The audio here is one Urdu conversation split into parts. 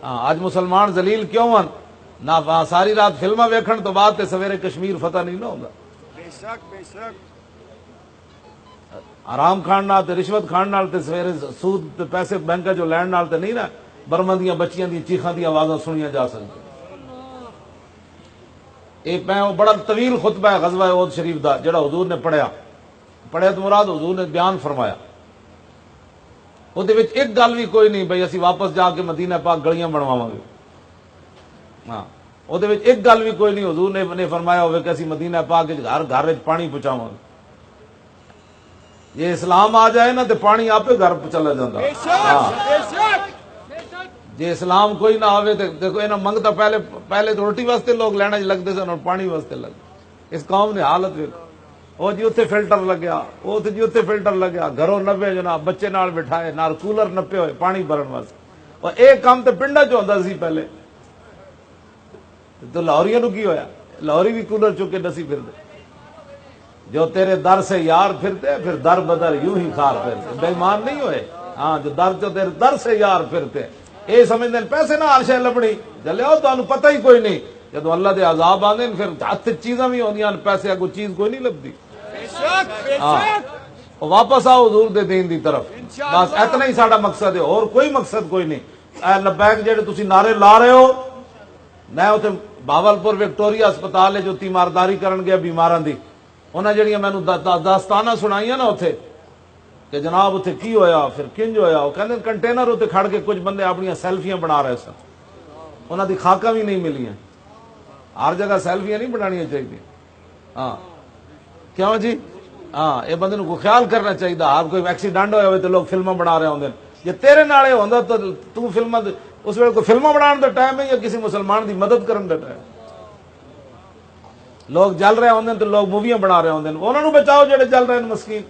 ہاں اج مسلمان ذلیل کیوں ہن نہ ساری رات فلماں ویکھن تو بعد تے سویرے کشمیر فتح نہیں نہ ہوندا. بے شک بے شک. آرام کھان نال تے رشوت کھان نال تے سویرے سود تے پیسے بینک چوں لین نال تے نہیں نا برما دیاں بچیاں دی چیخاں دی آوازاں سنیاں جا سکدی. یہ میں بڑا طویل خطبہ ہے غزوہ احد شریف دا جڑا حضور نے پڑھیا تو مراد حضور نے بیان فرمایا. وہ ایک گل بھی کوئی نہیں بھائی اسی واپس جا کے مدینہ پاک گلیاں بنواواں گے. ہاں وہ ایک گل بھی کوئی نہیں حضور نے فرمایا ہوئے کہ اسی مدینہ پاک گھر گھر پانی پہنچاواں گے. یہ اسلام آ جائے نا تو پانی آپ گھر چلا جاتا. جی اسلام کوئی نہ آوے تو دیکھو یہ منگتا پہلے تو روٹی واسطے لوگ لینا لگتے سن اور پانی واسطے لگتے. اس قوم نے حالت ویکھو. وہ جی اتنے فلٹر لگیا وہ جی اتنے فلٹر لگیا گھروں نپے جناب بچے نال بٹھائے نال کولر نپے ہوئے پانی بھرن واسطے. اور ایک کام تو پنڈا چ ہوندا سی پہلے تو لاہوریاں نو کی ہویا لاہوری بھی کولر چک کے نسی پھرتے. جو تیرے در سے یار پھرتے پھر در بدر یوں ہی خار پھرتے. بے ایمان نہیں ہوئے. ہاں جو تیرے در سے یار پھرتے یہ سمجھتے ہیں پیسے نہ ہر شے لبنی جلے آؤ تمہیں پتہ ہی کوئی نہیں. جدو اللہ دے عذاب آتے ہیں پھر ہاتھ چیزاں بھی ہوندیاں پیسے کوئی چیز کوئی نہیں لبدی. واپس آؤ حضور دے دین دی طرف. بس اتنا ہی ساڈا مقصد ہے اور کوئی مقصد کوئی نہیں. اے لبیک جڑے تسی نعرے لا رہے ہو میں اتنے بہاولپور وکٹوریا ہسپتال ہے جو تیمارداری کرن گیا بیماراں دی انہاں جڑیاں مینوں داستانہ سنائیاں نا اتنے کہ جناب اتنے کی ہویا پھر کنج ہویا. وہ کہندے کنٹینر اتنے کھڑ کے کچھ بندے اپنی سیلفیاں بنا رہے سن انہاں دی خاکاں بھی نہیں ملیاں. ہر جگہ سیلفیاں نہیں بنانیاں چاہیے. ہاں کیوں جی ہاں یہ بندے کو خیال کرنا چاہیے. آپ کوئی ایکسیڈنٹ ہوئے تو لوگ فلمیں بنا رہے ہوندے جی تیرے نال یہ ہوندا تو فلم اس ویلے کوئی فلمیں بنان دا ٹائم ہے یا کسی مسلمان دی مدد کرن دا ٹائم. لوگ جل رہے ہوندے تو لوگ موویاں بنا رہے ہوندے انہاں نو بچاؤ جڑے جل رہے ہیں مسکین.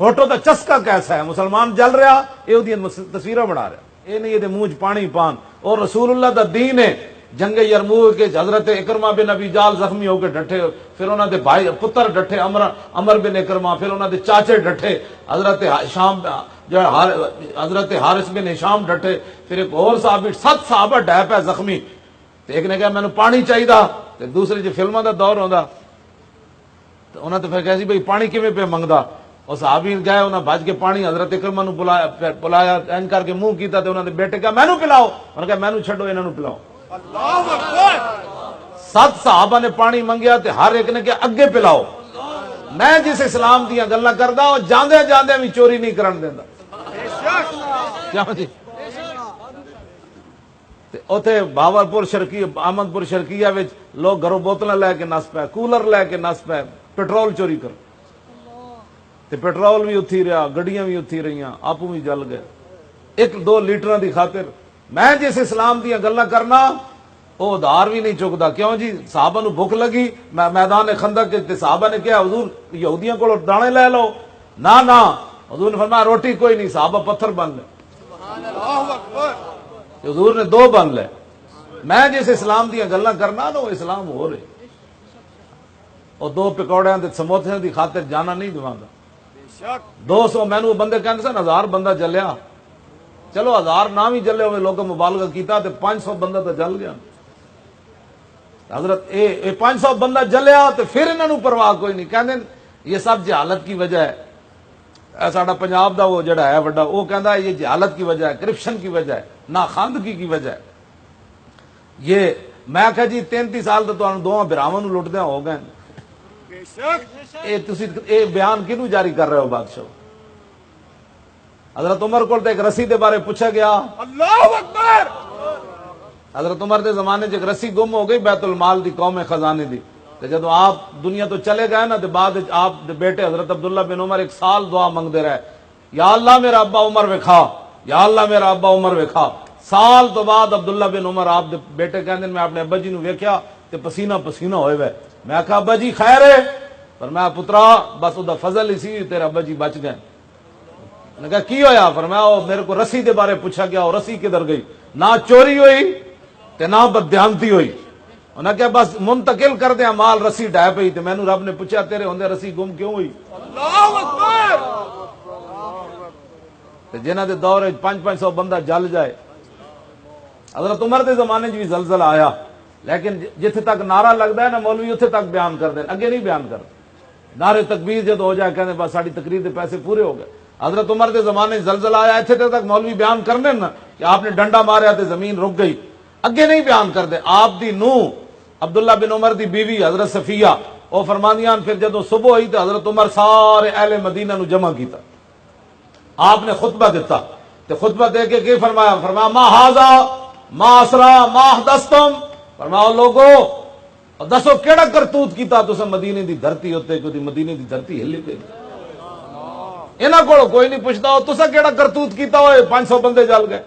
فوٹو دا چسکا کیسا ہے مسلمان جل رہا یہ تصویراں بنا رہا یہ نہیں یہ منہ پانی پان. اور رسول اللہ دا دین ہے. جنگ یرموک کے حضرت اکرمہ بن ابی جال زخمی ہو کے ڈٹھے پھر انہوں دے بھائی پتر ڈٹھے عمر بن اکرمہ پھر انہوں دے چاچے ڈٹھے حضرت شام جو حضرت حارث بن ہشام ڈٹھے پھر ایک اور صحابی 7 صحابہ ڈہ پہ زخمی. ایک نے کہا میں نے پانی چاہیے تے دوسرے جو فلموں دا دور ہوندا تو انہوں نے پھر کہا سی بھائی پانی کیویں پہ منگدا. اور صحابی گئے انہوں نے بھج کے پانی حضرت اکرمہ نو پلایا این کر کے منہ کیتا تے انہوں نے بیٹے کہا مینوں پلاؤ. انہوں نے کہا مینوں چھڈو انہاں نو پلاؤ. 7 صحابہ نے پانی منگیا تے ہر ایک نے کہا اگے پلاؤ. میں جس اسلام دیا گلاں کردا او جاندے جاندے بھی چوری نہیں کرن دیندا. کیوں جی اوتھے بہاولپور شرقی احمد پور شرقیہ وچ لوگ گھروں بوتلاں لے کے نس پے کولر لے کے نس پے پیٹرول چوری کر تے پیٹرول بھی اتھی رہا گڈیاں بھی اتھی رہیاں آپ بھی جل گئے 1-2 لیٹراں دی خاطر. میں جس اسلام دیا گلاں کرنا وہ ادھار بھی نہیں چکتا. کیوں جی صحابہ نو بھوک لگی میدان خندق کے صحابہ نے کہا حضور یہودیاں کو دانے لے لو. نہ حضور نے فرمایا روٹی کوئی نہیں صحابہ پتھر بن لے. حضور نے 2 بن لے. میں جس اسلام دیا گلاں کرنا نا وہ اسلام ہو رہے اور 2 پکوڑیاں تے سموسے دی خاطر جانا نہیں دواندا. 200 مینوں بندے کہندے سن 1000 بندہ جلیا. چلو 1000 نہ بھی جلے ہوئے لوگوں مبالغہ کیتا تے 500 بندہ تو جل گیا. حضرت اے 500 بندہ جلیا تو پھر انہوں نے پرواہ کوئی نہیں. کہندے یہ سب جہالت کی وجہ ہے. ساڈا پنجاب دا وہ جڑا ہے بڑا وہ کہندا ہے یہ جہالت کی وجہ ہے کرپشن کی وجہ ہے ناخواندگی کی وجہ ہے. یہ میں کہا جی 33 سال تو تانوں دوواں بھراواں نوں لٹدیاں ہو گئے. اے بیان کینوں جاری کر رہے ہو بادشاہ. حضرت عمر کو ایک رسی دے بارے پوچھا گیا. اللہ اکبر. حضرت عمر دے زمانے ایک رسی گم ہو گئی بیت المال دی قوم خزانے دی. جب آپ دنیا تو چلے گئے نا تو بعد آپ دے بیٹے حضرت عبداللہ بن عمر 1 سال دعا منگتے رہے یا اللہ میرا ابا عمر وکھا یا اللہ میرا ابا عمر وکھا. سال تو بعد عبداللہ بن عمر آپ دے بیٹے کہندے میں اپنے ابا جی نو ویکھیا تے پسینہ پسینہ ہوئے وے. میں کہا ابا جی خیر ہے پر میں پترا بس وہ فضل ہی سی تیرے ابا جی بچ گئے. نے کہا کی ہویا فرمایا وہ میرے کو رسی دے بارے پوچھا گیا اور رسی کدھر گئی. نہ چوری ہوئی تے نہ بددھیانتی ہوئی. انہاں کہا بس منتقل کر دیا مال رسی ڈہ پئی تے مینوں رب نے پوچھا تیرے ہوندے رسی گم کیوں ہوئی. اللہ اکبر. تے جنہاں دے دور وچ 500 بندہ جل جائے حضرت عمر دے زمانے بھی زلزلہ آیا لیکن جتھے تک نعرہ لگتا ہے نا مولوی اتھے تک بیان کر دیں, اگے نہیں بیان کرتے. نعرے تکبیر جب ہو جائے کہتے بس ساری تقریر دے پیسے پورے ہو گئے. حضرت عمر دے زمانے زلزلہ آیا اتھے تک مولوی بیان کرنے نا کہ آپ نے ڈنڈا ماریا تے زمین رک گئی, اگے نہیں بیان کرتے. آپ دی نو عبداللہ بن عمر دی بیوی حضرت صفیہ وہ فرماندیاں پھر جدو صبح ہوئی تو حضرت عمر سارے اہل مدینہ نو جمع کیتا, آپ نے خطبہ دیتا تے خطبہ دے کے کی فرمایا, فرمایا ما ہاذا ما اسرا ما حدثتم, فرمایا لوگو دسو کیڑا کرتوت کیتا تساں مدینے دی دھرتی ہوتے کہ مدینے دی دھرتی ہلی پئی. انہاں کولوں کوئی نہیں پوچھدا تساں کیڑا کرتوت کیتا ہوئے 500 بندے جل گئے.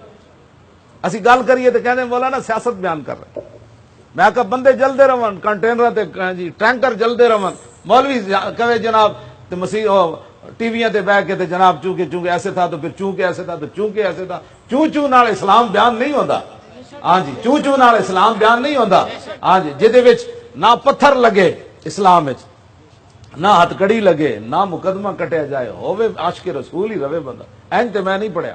اسی گل کریے تے کہندے مولانا سیاست بیان کر رہے. میں کہا بندے جلدے رہن کنٹینر تے جی ٹینکر جلدے رہن, مولوی کہے جناب تے مسیح ٹی ویاں تے بیٹھ کے تے جناب چونکہ ایسے تھا تو پھر چونکہ ایسے تھا تو چونکہ ایسے تھا. چوں نال اسلام بیان نہیں ہوندا. ہاں جی چوں نال اسلام بیان نہیں ہوندا. ہاں جی جدے وچ نہ پتھر لگے اسلام وچ, نہ ہتھ کڑی لگے, نہ مقدمہ کٹیا جائے, ہوے عاشق رسول ہی رہے بندہ. اینج تے میں نہیں پڑھیا.